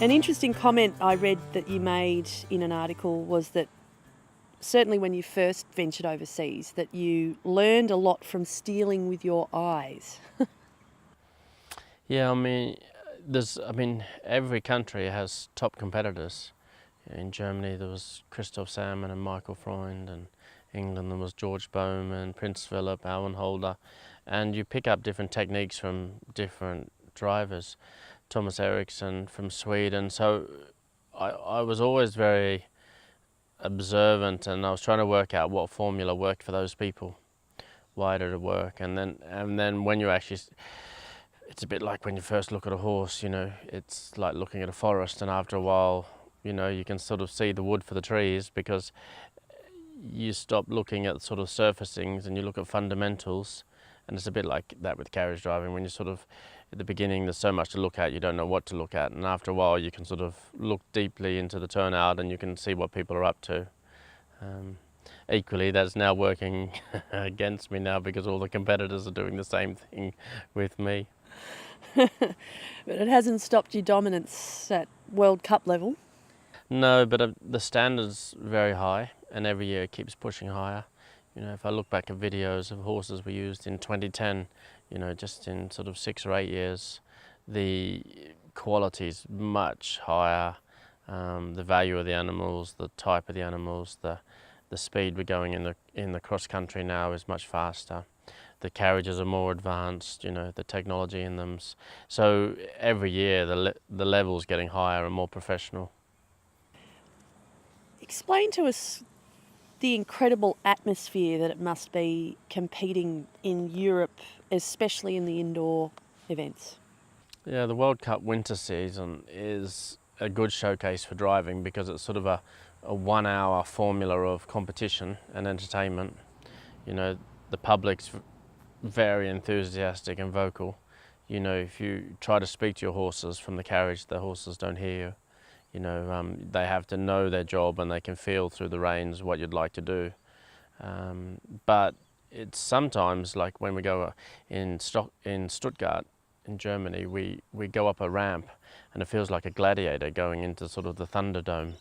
An interesting comment I read that you made in an article was that certainly when you first ventured overseas, that you learned a lot from stealing with your eyes. Yeah, every country has top competitors. In Germany there was Christoph Salmon and Michael Freund, and England there was George Bowman, Prince Philip, Alan Holder, and you pick up different techniques from different drivers. Thomas Eriksson from Sweden. So I was always very observant, and I was trying to work out what formula worked for those people. Why did it work? And then when you actually, it's a bit like when you first look at a horse, it's like looking at a forest, and after a while, you can sort of see the wood for the trees, because you stop looking at sort of surfacings and you look at fundamentals. And it's a bit like that with carriage driving. When you sort of, at the beginning, there's so much to look at, you don't know what to look at. And after a while, you can sort of look deeply into the turnout and you can see what people are up to. Equally, that's now working against me now, because all the competitors are doing the same thing with me. But it hasn't stopped your dominance at World Cup level. No, but the standard's very high, and every year it keeps pushing higher. If I look back at videos of horses we used in 2010, just in sort of 6 or 8 years, the quality's much higher. The value of the animals, the type of the animals, the speed we're going in the cross country now is much faster. The carriages are more advanced, the technology in them. So every year the level's getting higher and more professional. Explain to us the incredible atmosphere that it must be competing in Europe, especially in the indoor events. Yeah, the World Cup winter season is a good showcase for driving, because it's sort of a 1 hour formula of competition and entertainment. The public's very enthusiastic and vocal. If you try to speak to your horses from the carriage, the horses don't hear you. They have to know their job, and they can feel through the reins what you'd like to do. But it's sometimes like when we go in Stuttgart, in Germany, we go up a ramp, and it feels like a gladiator going into sort of the Thunderdome,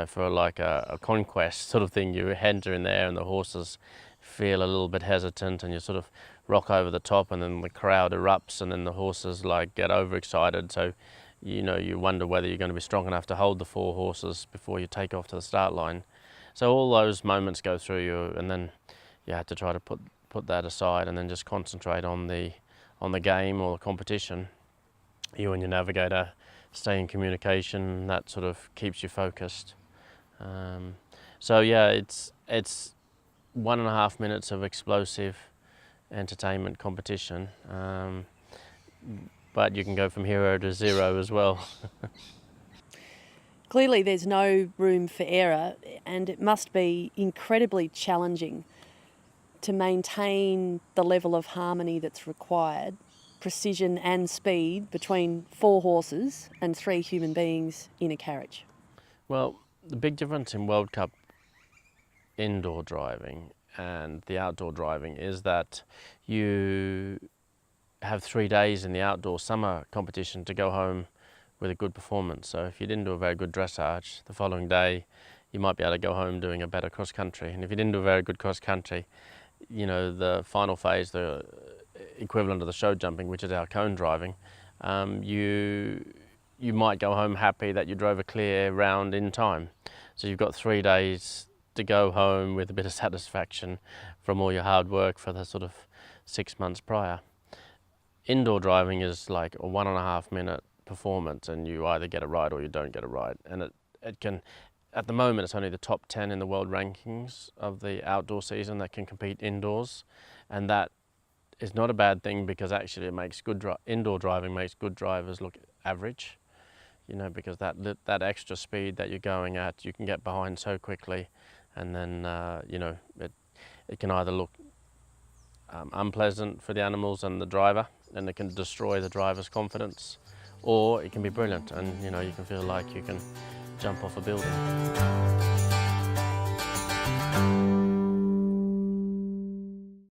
for like a conquest sort of thing. You enter in there and the horses feel a little bit hesitant, and you sort of rock over the top, and then the crowd erupts, and then the horses like get overexcited. So you wonder whether you're going to be strong enough to hold the 4 horses before you take off to the start line. So all those moments go through you, and then you have to try to put that aside and then just concentrate on the game or the competition. You and your navigator stay in communication. That sort of keeps you focused. So yeah, it's 1.5 minutes of explosive entertainment competition. But you can go from hero to zero as well. Clearly there's no room for error, and it must be incredibly challenging to maintain the level of harmony that's required, precision and speed between 4 horses and 3 human beings in a carriage. Well, the big difference in World Cup indoor driving and the outdoor driving is that you have 3 days in the outdoor summer competition to go home with a good performance. So if you didn't do a very good dressage, the following day you might be able to go home doing a better cross country. And if you didn't do a very good cross country, the final phase, the equivalent of the show jumping, which is our cone driving, you might go home happy that you drove a clear round in time. So you've got 3 days to go home with a bit of satisfaction from all your hard work for the sort of 6 months prior. Indoor driving is like a 1.5 minute performance, and you either get it right or you don't get it right. And it can, at the moment, it's only the top 10 in the world rankings of the outdoor season that can compete indoors, and that is not a bad thing, because actually it makes indoor driving makes good drivers look average. Because that extra speed that you're going at, you can get behind so quickly, and then it can either look unpleasant for the animals and the driver, and it can destroy the driver's confidence, or it can be brilliant, and you can feel like you can jump off a building.